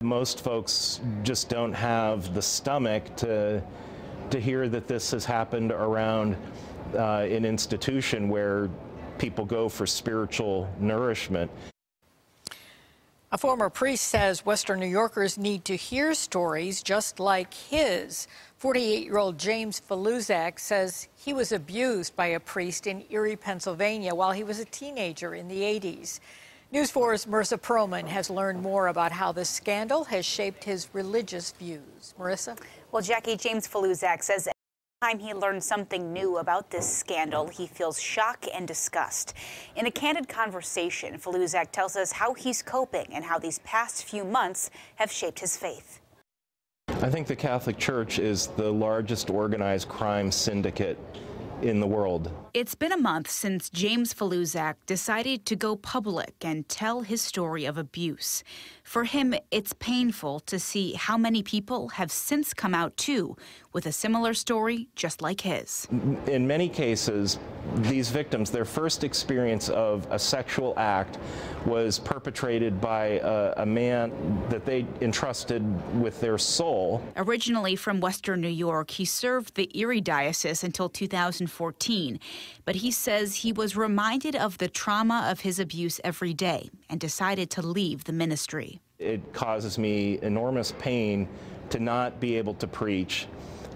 Most folks just don't have the stomach to hear that this has happened around an institution where people go for spiritual nourishment. A former priest says Western New Yorkers need to hear stories just like his. 48-year-old James Faluzak says he was abused by a priest in Erie, Pennsylvania while he was a teenager in the 80s. News 4's Marissa Perlman has learned more about how this scandal has shaped his religious views. Marissa? Well, Jackie, James Faluzak says every time he learns something new about this scandal, he feels shock and disgust. In a candid conversation, Faluzak tells us how he's coping and how these past few months have shaped his faith. I think the Catholic Church is the largest organized crime syndicate in the world. It's been a month since James Faluzak decided to go public and tell his story of abuse. For him, it's painful to see how many people have since come out too with a similar story just like his. In many cases, these victims, their first experience of a sexual act was perpetrated by a man that they entrusted with their soul. Originally from Western New York, he served the Erie Diocese until 2014. But he says he was reminded of the trauma of his abuse every day and decided to leave the ministry. It causes me enormous pain to not be able to preach,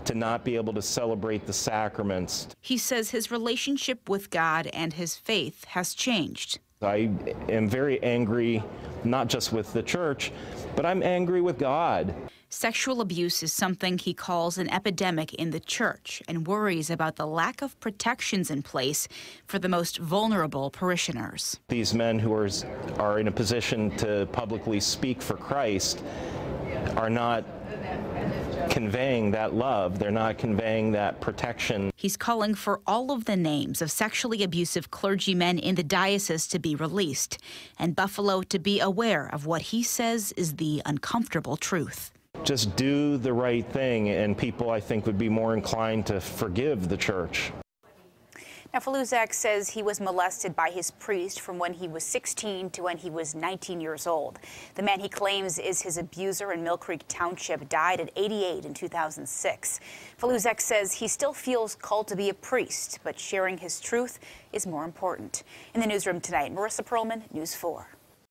to not be able to celebrate the sacraments. He says his relationship with God and his faith has changed. I am very angry, not just with the church, but I'm angry with God. Sexual abuse is something he calls an epidemic in the church and worries about the lack of protections in place for the most vulnerable parishioners. These men who are in a position to publicly speak for Christ are not conveying that love. They're not conveying that protection. He's calling for all of the names of sexually abusive clergymen in the diocese to be released and Buffalo to be aware of what he says is the uncomfortable truth. Just do the right thing, and people, I think, would be more inclined to forgive the church. Now, Faluzak says he was molested by his priest from when he was 16 to when he was 19 years old. The man he claims is his abuser in Mill Creek Township died at 88 in 2006. Faluzak says he still feels called to be a priest, but sharing his truth is more important. In the newsroom tonight, Marissa Perlman, News 4.